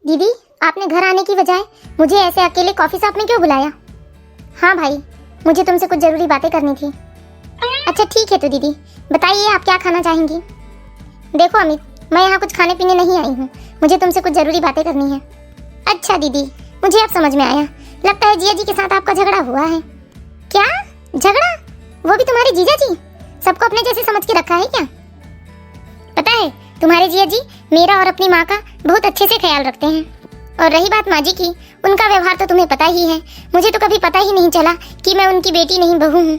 दीदी, आपने घर आने की बजाय मुझे ऐसे अकेले कॉफी शॉप में क्यों बुलाया? हाँ भाई, मुझे तुमसे कुछ जरूरी बातें करनी थी। अच्छा ठीक है, तो दीदी बताइए आप क्या खाना चाहेंगी? देखो अमित, मैं यहाँ कुछ खाने पीने नहीं आई हूँ, मुझे तुमसे कुछ जरूरी बातें करनी है। अच्छा दीदी, मुझे अब समझ में आया, लगता है जिया जी के साथ आपका झगड़ा हुआ है। क्या झगड़ा? वो भी तुम्हारे जीजा जी? सबको अपने जैसे समझ के रखा है क्या? पता है, तुम्हारे जिया जी मेरा और अपनी माँ का बहुत अच्छे से ख्याल रखते हैं। और रही बात माँ जी की, उनका व्यवहार तो तुम्हें पता ही है। मुझे तो कभी पता ही नहीं चला कि मैं उनकी बेटी नहीं बहू हूँ।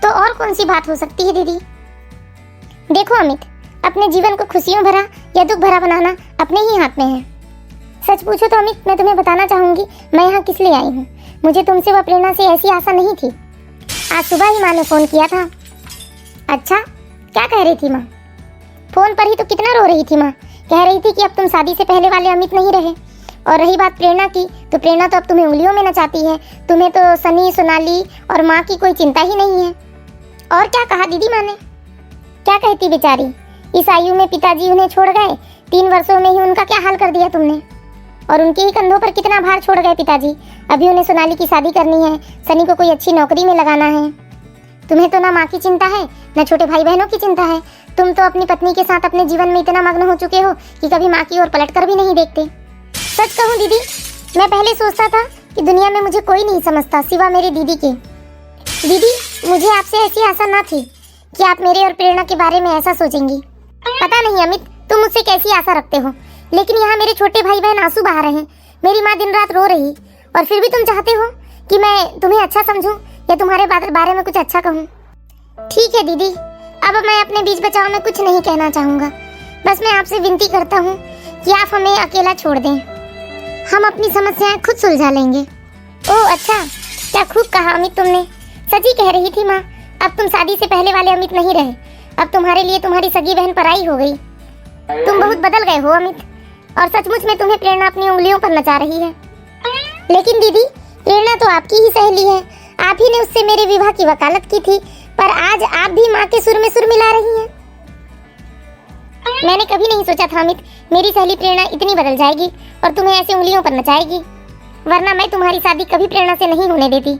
तो और कौन सी बात हो सकती है दीदी? देखो अमित, अपने जीवन को खुशियों भरा या दुख भरा बनाना अपने ही हाथ में है। सच पूछो तो अमित, मैं तुम्हें बताना चाहूंगी मैं यहाँ किस लिए आई हूँ। मुझे तुमसे व प्रेरणा से ऐसी आशा नहीं थी। आज सुबह ही माँ ने फोन किया था। अच्छा, क्या कह रही थी माँ? फोन पर ही तो कितना रो रही थी माँ। कह रही थी कि अब तुम शादी से पहले वाले अमित नहीं रहे। और रही बात प्रेरणा की, तो प्रेरणा तो अब तुम्हें उंगलियों में नचाती है। तुम्हें तो सनी, सोनाली और माँ की कोई चिंता ही नहीं है। और क्या कहा दीदी माँ ने? क्या कहती बेचारी, इस आयु में पिताजी उन्हें छोड़ गए, 3 वर्षों में ही उनका क्या हाल कर दिया तुमने। और उनके ही कंधों पर कितना भार छोड़ गए पिताजी। अभी उन्हें सोनाली की शादी करनी है, सनी को कोई अच्छी नौकरी में लगाना है। तुम्हें तो ना माँ की चिंता है, ना छोटे भाई बहनों की चिंता है। तुम तो अपनी पत्नी के साथ अपने जीवन में इतना मग्न हो चुके हो कि कभी माँ की ओर पलट कर भी नहीं देखते। सच कहूँ दीदी, मैं पहले सोचता था कि दुनिया में मुझे कोई नहीं समझता सिवा मेरी दीदी के। दीदी, मुझे आपसे ऐसी आशा ना थी कि आप मेरे और प्रेरणा के बारे में ऐसा सोचेंगी। पता नहीं अमित, तुम मुझसे कैसी आशा रखते हो, लेकिन यहाँ मेरे छोटे भाई बहन आंसू बहा रहे हैं, मेरी माँ दिन रात रो रही, और फिर भी तुम चाहते हो कि मैं तुम्हें अच्छा समझूं या तुम्हारे बारे में कुछ अच्छा कहूँ। ठीक है दीदी, अब मैं अपने बीच बचाव में कुछ नहीं कहना चाहूँगा। बस मैं आपसे विनती करता हूँ कि आप हमें अकेला छोड़ दें, हम अपनी समस्याएं खुद सुलझा लेंगे। ओह अच्छा, क्या खूब कहा अमित तुमने। सच ही कह रही थी माँ, अब तुम शादी से पहले वाले अमित नहीं रहे। अब तुम्हारे लिए तुम्हारी सगी बहन पराई हो गई। तुम बहुत बदल गए हो अमित, और सचमुच में तुम्हें प्रेरणा अपनी उंगलियों पर नचा रही है। लेकिन दीदी, प्रेरणा तो आपकी ही सहेली है, आप ही ने उससे मेरे विवाह की वकालत की थी, पर आज आप भी माँ के सुर में सुर मिला रही हैं। मैंने कभी नहीं सोचा था अमित, मेरी सहेली प्रेरणा इतनी बदल जाएगी और तुम्हें ऐसे उंगलियों पर नचाएगी, वरना मैं तुम्हारी शादी कभी प्रेरणा से नहीं होने देती।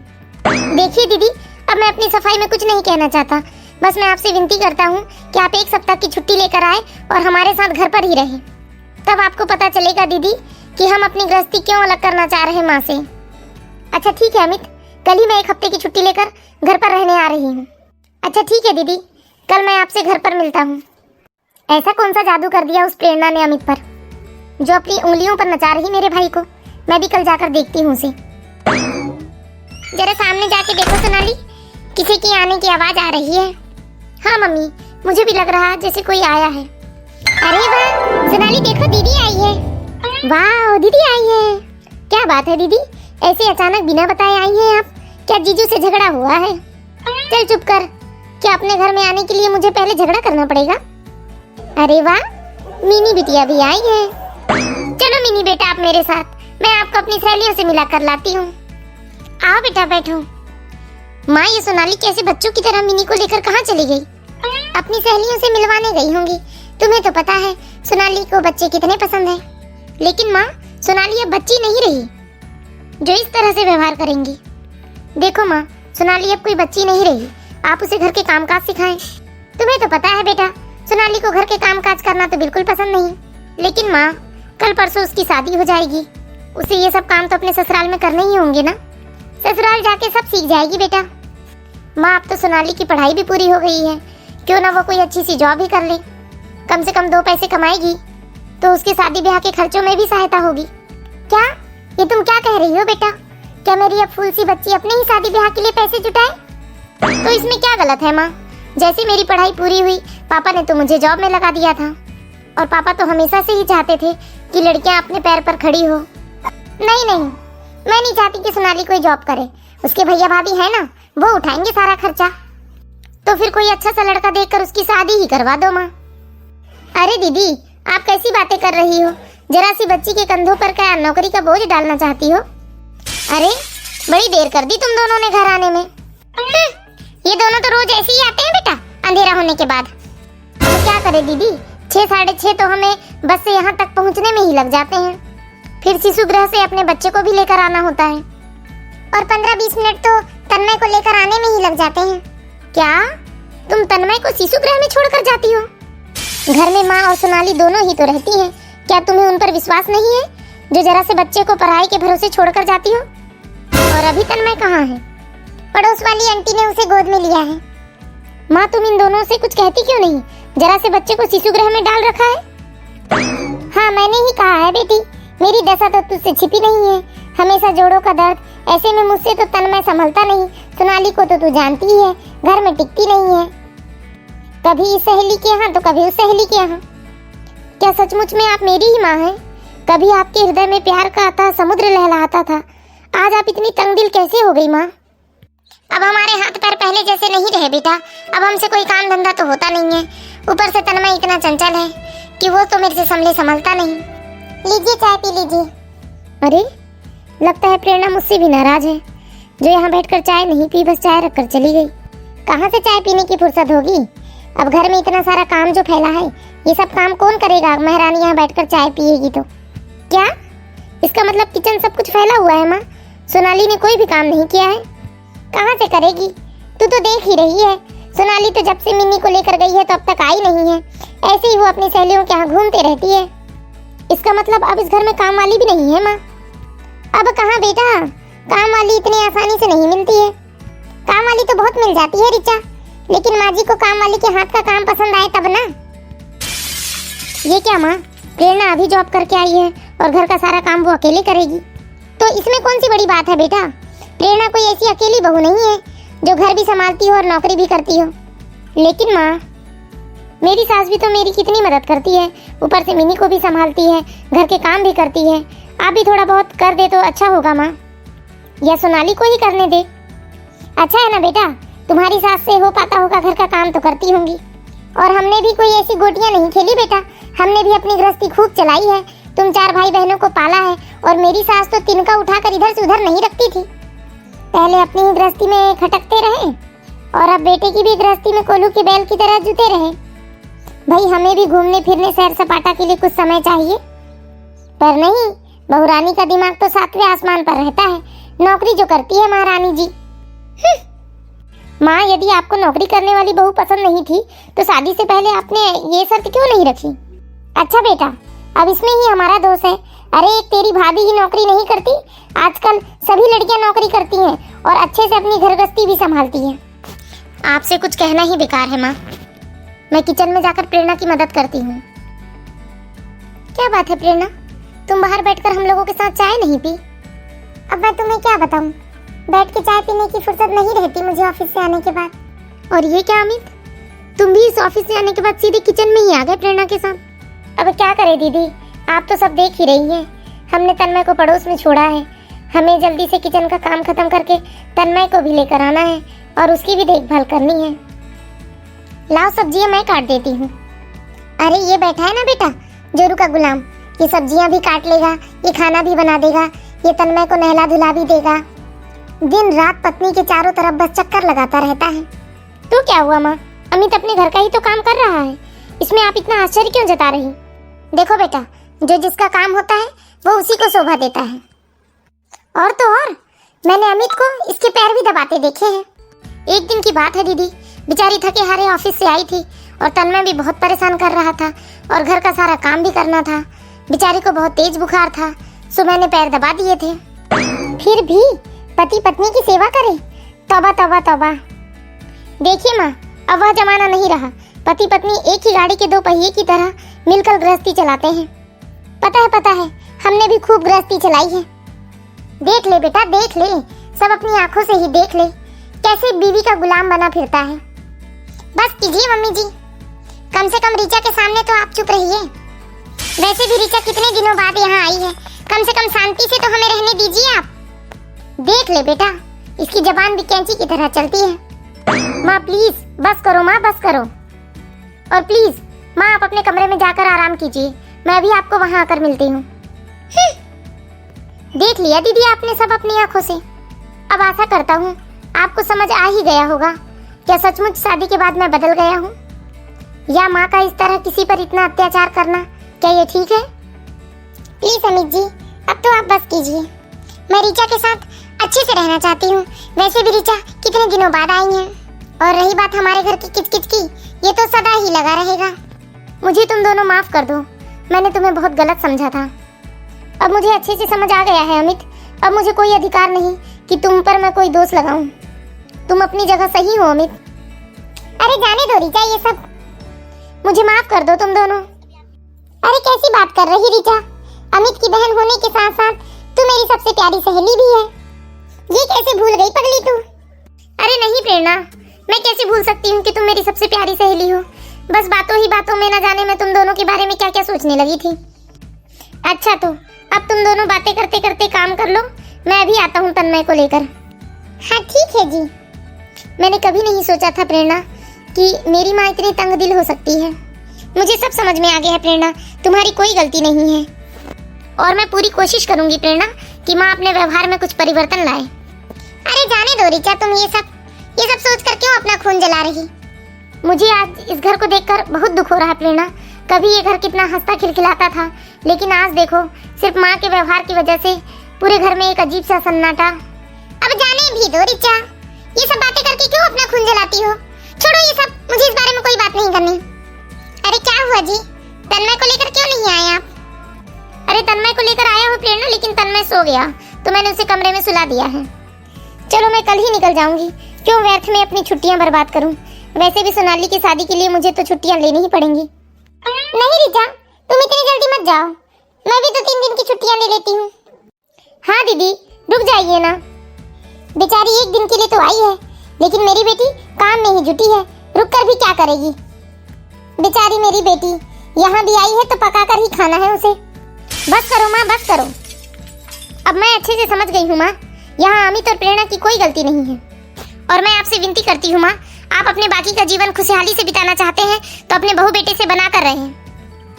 देखिए दीदी, अब मैं अपनी सफाई में कुछ नहीं कहना चाहता, बस मैं आपसे विनती करता हूँ कि आप 1 सप्ताह की छुट्टी लेकर आए और हमारे साथ घर पर ही रहें। तब आपको पता चलेगा दीदी कि हम अपनी गृहस्थी क्यों अलग करना चाह रहे हैं माँ से। अच्छा ठीक है अमित, कल ही मैं 1 हफ्ते की छुट्टी लेकर घर पर रहने आ रही हूँ। अच्छा ठीक है दीदी, कल मैं आपसे घर पर मिलता हूँ। ऐसा कौन सा जादू कर दिया उस प्रेरणा ने अमित पर, जो अपनी उंगलियों पर नचा रही मेरे भाई को। मैं भी कल जाकर देखती हूँ उसे। जरा सामने जाके देखो सोनाली, किसी की आने की आवाज आ रही है। हाँ मम्मी, मुझे भी लग रहा जैसे कोई आया है। अरे वाह सोनाली, देखो दीदी आई है। वाह दीदी आई है, क्या बात है दीदी, ऐसे अचानक बिना बताए आई हैं आप? क्या जीजू से झगड़ा हुआ है? चल चुप कर, क्या अपने घर में आने के लिए मुझे पहले झगड़ा करना पड़ेगा? अरे वाह, मिनी बिटिया भी आई है। चलो मिनी बेटा आप मेरे साथ, मैं आपको अपनी सहेलियों से मिला कर लाती हूँ। आओ बेटा बैठो। माँ, ये सोनाली कैसे बच्चों की तरह मिनी को लेकर कहाँ चली गई? अपनी सहेलियों से मिलवाने गई होंगी। तुम्हें तो पता है सोनाली को बच्चे कितने पसंद हैं। लेकिन माँ, सोनाली अब बच्ची नहीं रही जो इस तरह से व्यवहार करेंगी। देखो माँ, सोनाली अब कोई बच्ची नहीं रही, आप उसे घर के कामकाज सिखाएं। तुम्हें तो पता है बेटा, सोनाली को घर के कामकाज करना तो बिल्कुल पसंद नहीं। लेकिन माँ, कल परसों उसकी शादी हो जाएगी, उसे ये सब काम तो अपने ससुराल में करने ही होंगे ना। ससुराल जाके सब सीख जाएगी बेटा। माँ, अब तो सोनाली की पढ़ाई भी पूरी हो गई है, क्यों ना वो कोई अच्छी सी जॉब ही कर ले। कम से कम 2 पैसे कमाएगी तो उसके शादी ब्याह के खर्चों में भी सहायता होगी। क्या ये तुम क्या कह रही हो बेटा? क्या मेरी अब फूल सी बच्ची अपने ही शादी ब्याह के लिए पैसे जुटाए? तो इसमें क्या गलत है माँ? जैसे मेरी पढ़ाई पूरी हुई, पापा ने तो मुझे जॉब में लगा दिया था, और पापा तो हमेशा से ही चाहते थे कि लड़कियां अपने पैर पर खड़ी हो। नहीं नहीं, मैं नहीं चाहती कि सोनाली कोई जॉब करे। उसके भैया भाभी है ना, वो उठाएंगे सारा खर्चा। तो फिर कोई अच्छा सा लड़का देखकर उसकी शादी ही करवा दो माँ। अरे दीदी, आप कैसी बातें कर रही हो? जरा सी बच्ची के कंधों पर क्या नौकरी का बोझ डालना चाहती हो? अरे बड़ी देर कर दी तुम दोनों ने घर आने में। ये दोनों तो रोज ऐसे ही आते हैं बेटा, अंधेरा होने के बाद। तो क्या करे दीदी, 6 साढ़े 6 तो हमें बस से यहाँ तक पहुँचने में ही लग जाते हैं। फिर शिशु गृह से अपने बच्चे को भी लेकर आना होता है, और 15-20 मिनट तो तन्मय को लेकर आने में ही लग जाते हैं। क्या तुम तन्मय को शिशु गृह में छोड़कर जाती हो? घर में माँ और सोनाली दोनों ही तो रहती हैं। क्या तुम्हें उन पर विश्वास नहीं है, जो जरा से बच्चे को पढ़ाई के भरोसे छोड़कर जाती हो? और अभी तन्मय कहाँ है? पड़ोस वाली आंटी ने उसे गोद में लिया है। माँ, तुम इन दोनों से कुछ कहती क्यों नहीं? जरा से बच्चे को शिशु गृह में डाल रखा है। हाँ, मैंने ही कहा है बेटी, मेरी दशा तो तुझसे छिपी नहीं है। हमेशा जोड़ों का दर्द, ऐसे में मुझसे तो तन्मय संभलता नहीं। सोनाली को तो तू जानती ही है, घर में टिकती नहीं है, कभी इस सहेली के यहाँ तो कभी उस सहेली के यहाँ। क्या सचमुच में आप मेरी ही माँ हैं? कभी आपके हृदय में प्यार का अथाह समुद्र लहलहाता था, आज आप इतनी तंग दिल कैसे हो गई माँ? अब हमारे हाथ पैर पहले जैसे नहीं रहे बेटा, अब हमसे कोई काम धंधा तो होता नहीं है। ऊपर से तन्मय इतना चंचल है कि वो तो मेरे से संभलता नहीं। लीजिए चाय पी लीजिए। अरे, लगता है प्रेरणा मुझसे भी नाराज है, जो यहाँ बैठकर चाय नहीं पी, बस चाय रखकर चली गई। कहाँ से चाय पीने की फुर्सत होगी? अब घर में इतना सारा काम जो फैला है, ये सब काम कौन करेगा? महारानी यहाँ बैठकर चाय पिएगी तो क्या? इसका मतलब किचन सब कुछ फैला हुआ है माँ। सोनाली ने कोई भी काम नहीं किया है। कहाँ से करेगी? तू तो देख ही रही है, सोनाली तो जब से मिन्नी को लेकर गई है तो अब तक आई नहीं है। ऐसे ही वो अपनी सहेलियों के यहाँ घूमते रहती है। इसका मतलब अब इस घर में काम वाली भी नहीं है माँ। अब कहाँ बेटा, काम वाली इतनी आसानी से नहीं मिलती है। काम वाली तो बहुत मिल जाती है रिचा, लेकिन माँ जी को काम वाली के हाथ का काम पसंद आए तब ना। ये क्या माँ, प्रेरणा अभी जॉब करके आई है और घर का सारा काम वो अकेले करेगी, तो इसमें कौन सी बड़ी बात है बेटा? प्रेरणा कोई ऐसी अकेली बहू नहीं है जो घर भी संभालती हो और नौकरी भी करती हो। लेकिन माँ, मेरी सास भी तो मेरी कितनी मदद करती है, ऊपर से मिनी को भी संभालती है, घर के काम भी करती है। आप भी थोड़ा बहुत कर दे तो अच्छा होगा माँ, या सोनाली को ही करने दे। अच्छा है ना बेटा, तुम्हारी सास से हो पाता होगा, घर का काम तो करती होंगी। और हमने भी कोई ऐसी गोटियां नहीं खेली बेटा, हमने भी अपनी गृहस्थी खूब चलाई है। तुम 4 भाई बहनों को पाला है, और मेरी सास तो तिनका उठाकर इधर से उधर नहीं रखती थी। पहले अपनी ही गृहस्थी में खटकते रहे, और अब बेटे की भी गृहस्थी में कोल्हू के बैल की तरह जुटे रहे। भाई, हमें भी घूमने फिरने सैर सपाटा के लिए कुछ समय चाहिए। पर नहीं, बहुरानी का दिमाग तो 7वें आसमान पर रहता है, नौकरी जो करती है महारानी जी। माँ, यदि आपको नौकरी करने वाली बहू पसंद नहीं थी तो शादी से पहले आपने ये शर्त क्यों नहीं रखी? अच्छा बेटा, अब इसमें ही हमारा दोष है। अरे, एक तेरी भाभी ही नौकरी नहीं करती, आजकल सभी लड़कियां नौकरी करती हैं और अच्छे से अपनी घरगृहस्थी भी संभालती हैं। आपसे कुछ कहना ही बेकार है माँ। मैं किचन में जाकर प्रेरणा की मदद करती हूँ। क्या बात है प्रेरणा, तुम बाहर बैठकर हम लोगों के साथ चाय नहीं पी? अब मैं तुम्हें क्या बताऊँ, बैठ के चाय पीने की फुर्सत नहीं रहती मुझे ऑफिस से आने के बाद। और ये क्या अमित, तुम भी इस ऑफिस से आने के बाद सीधे किचन में ही आ गए प्रेरणा के साथ? अब क्या करे दीदी, आप तो सब देख ही रही हैं। हमने तन्मय को पड़ोस में छोड़ा है, हमें जल्दी से किचन का काम खत्म करके तन्मय को भी लेकर आना है और उसकी भी देखभाल करनी है। लाओ, सब्जियां मैं काट देती हूँ। अरे, ये बैठा है ना बेटा जोरू का गुलाम, ये सब्जियां भी काट लेगा, ये खाना भी बना देगा, ये तन्मय को नहला धुला भी देगा। दिन रात पत्नी के चारों तरफ बस चक्कर लगाता रहता है। तो क्या हुआ माँ, अमित अपने घर का ही तो काम कर रहा है, इसमें आप इतना आश्चर्य क्यों जता रही? देखो बेटा, जो जिसका काम होता है वो उसी को शोभा देता है। और तो और, मैंने अमित को इसके पैर भी दबाते देखे हैं। एक दिन की बात है दीदी, बेचारी थके हारे ऑफिस से आई थी और तन्मय भी बहुत परेशान कर रहा था और घर का सारा काम भी करना था। बेचारी को बहुत तेज बुखार था, सो मैंने पैर दबा दिए थे। फिर भी पति पत्नी की सेवा करे, तौबा तौबा तौबा। देखिए माँ, अब वह जमाना नहीं रहा। पति पत्नी एक ही गाड़ी के 2 पहिए की तरह मिलकर गृहस्थी चलाते हैं। पता है, हमने भी खूब गृहस्थी चलाई है। देख ले बेटा, देख ले, सब अपनी आंखों से ही देख ले, कैसे बीवी का गुलाम बना फिरता है। बस कीजिए मम्मी जी, कम से कम रीचा के सामने तो आप चुप रहिए। वैसे भी रीचा कितने दिनों बाद यहाँ आई है, कम से कम शांति से तो हमें रहने दीजिए आप। देख ले बेटा, इसकी जबान भी कैंची की तरह चलती है। माँ प्लीज बस करो, माँ बस करो। और प्लीज माँ, आप अपने कमरे में जाकर आराम कीजिए, मैं अभी आपको वहाँ आकर मिलती हूँ। देख लिया दीदी आपने सब अपनी आंखों से। अब आशा करता हूँ आपको समझ आ ही गया होगा, क्या सचमुच शादी के बाद मैं बदल गया हूँ, या माँ का इस तरह किसी पर इतना अत्याचार करना क्या ये ठीक है? प्लीज अमित जी, अब अब तो आप बस कीजिए। मैं रिचा के साथ अच्छे से रहना चाहती हूँ। वैसे भी रिचा कितने दिनों बाद आई है। और रही बात हमारे घर की किचकिच की, ये तो सदा ही लगा रहेगा। मुझे तुम दोनों माफ कर दो, मैंने तुम्हें बहुत गलत समझा था। अब मुझे अच्छे से समझ आ गया है अमित, अब मुझे कोई अधिकार नहीं कि तुम पर मैं कोई दोष लगाऊं। तुम अपनी जगह सही हो अमित। अरे जाने दो रिचा ये सब, मुझे माफ कर दो तुम दोनों। अरे कैसी बात कर रही रिचा, अमित की बहन होने के साथ साथ तू मेरी सबसे प्यारी सहेली भी है। ये कैसे भूल गई पगली तू? अरे नहीं प्रेरणा, मैं कैसे भूल सकती हूँ कि तुम मेरी सबसे प्यारी सहेली हो। बस बातों ही बातों में न जाने मैं तुम दोनों के बारे में क्या क्या सोचने लगी थी। अच्छा तो अब तुम दोनों बातें करते करते काम कर लो, मैं भी आता हूँ तन्मय को लेकर। हाँ ठीक है जी। मैंने कभी नहीं सोचा था प्रेरणा कि मेरी माँ इतनी तंग दिल हो सकती है। मुझे सब समझ में आ गया है प्रेरणा, तुम्हारी कोई गलती नहीं है। और मैं पूरी कोशिश करूंगी प्रेरणा कि माँ अपने व्यवहार में कुछ परिवर्तन लाए। अरे जाने दो रिचा, तुम ये सब सोच कर क्यों अपना खून जला रही? मुझे आज इस घर को देखकर बहुत दुख हो रहा है प्रेरणा। कभी ये घर कितना हंसता खिलखिलाता था, लेकिन आज देखो सिर्फ माँ के व्यवहार की वजह से पूरे घर में एक अजीब सा सन्नाटा। अब जाने भी दो रिचा, ये सब बातें करके क्यों अपना खून जलाती हो? छोड़ो ये सब, मुझे इस बारे में कोई बात नहीं करनी। अरे क्या हुआ जी, तन्मय को लेकर क्यों नहीं आए आप? अरे तन्मय को लेकर आया हूँ प्रेरणा, लेकिन तन्मय सो गया तो मैंने उसे कमरे में सुला दिया है। चलो मैं कल ही निकल जाऊंगी, क्यों व्यर्थ में अपनी छुट्टियां बर्बाद करूं। वैसे भी सोनाली की शादी के लिए मुझे तो छुट्टियां लेनी ही पड़ेंगी। नहीं रिचा, तुम इतनी जल्दी मत जाओ, मैं भी तो 3 दिन की छुट्टियां ले लेती हूँ। हाँ दीदी रुक जाइए ना, बेचारी 1 दिन के लिए तो आई है, लेकिन मेरी बेटी काम में ही जुटी है, रुक कर भी क्या करेगी। बेचारी मेरी बेटी यहाँ भी आई है तो पका कर ही खाना है उसे। बस करो माँ, बस करो। अब मैं अच्छे से समझ गई हूँ माँ, यहाँ अमित और प्रेरणा की कोई गलती नहीं है। और मैं आपसे विनती करती हूँ माँ, आप अपने बाकी का जीवन खुशहाली से बिताना चाहते हैं तो अपने बहू बेटे से बना कर रहें।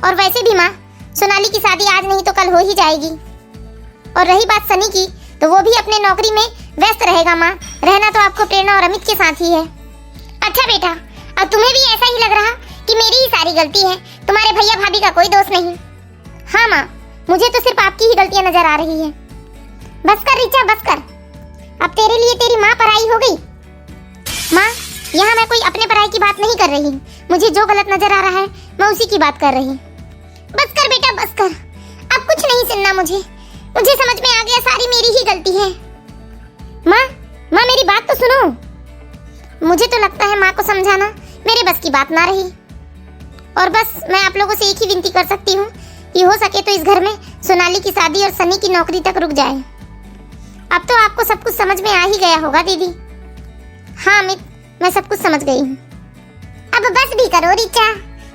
और वैसे भी माँ, सोनाली की शादी आज नहीं तो कल हो ही जाएगी। और रही बात सनी की, तो वो भी अपने नौकरी में व्यस्त रहेगा माँ, रहना तो आपको प्रेरणा और अमित के साथ ही है। अच्छा बेटा, अब तुम्हें भी ऐसा ही लग रहा कि मेरी ही सारी गलती है, तुम्हारे भैया भाभी का कोई दोष नहीं? हाँ माँ, मुझे तो सिर्फ आपकी ही गलतियां नजर आ रही है। बस कर रिचा, बस कर। अब तेरे लिए तेरी माँ पराई हो गई। माँ, यहाँ मैं कोई अपने पराई की बात नहीं कर रही, मुझे जो गलत नजर आ रहा है मैं उसी की बात कर रही। बस कर बेटा, बस कर, अब कुछ नहीं सुनना मुझे समझ में आ गया सारी मेरी ही गलती है। माँ मेरी बात तो सुनो। मुझे तो लगता है माँ को समझाना मेरे बस की बात ना रही। और बस मैं आप लोगों से एक ही विनती कर सकती हूँ कि हो सके तो इस घर में सोनाली की शादी और सनी की नौकरी तक रुक जाए। अब तो आपको सब कुछ समझ में आ ही गया होगा दीदी। हाँ अमित, मैं सब कुछ समझ गई हूँ। अब बस भी करो रिचा,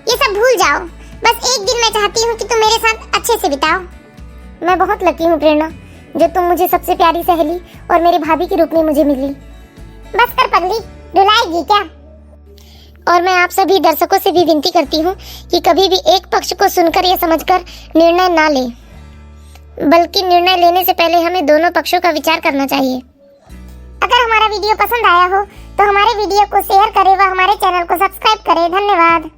ये सब भूल जाओ। बस एक दिन मैं चाहती हूँ कि तुम मेरे साथ अच्छे से बिताओ। मैं बहुत लकी हूँ प्रेरणा, जो तुम मुझे सबसे प्यारी सहेली और मेरी भाभी के रूप में मुझे मिली। बस कर पगली, रुलाएगी क्या? और मैं आप सभी दर्शकों से भी विनती करती हूँ कि कभी भी एक पक्ष को सुनकर या समझकर निर्णय ना ले, बल्कि निर्णय लेने से पहले हमें दोनों पक्षों का विचार करना चाहिए। अगर हमारा वीडियो पसंद आया हो तो हमारे वीडियो को शेयर करें व हमारे चैनल को सब्सक्राइब करें। धन्यवाद।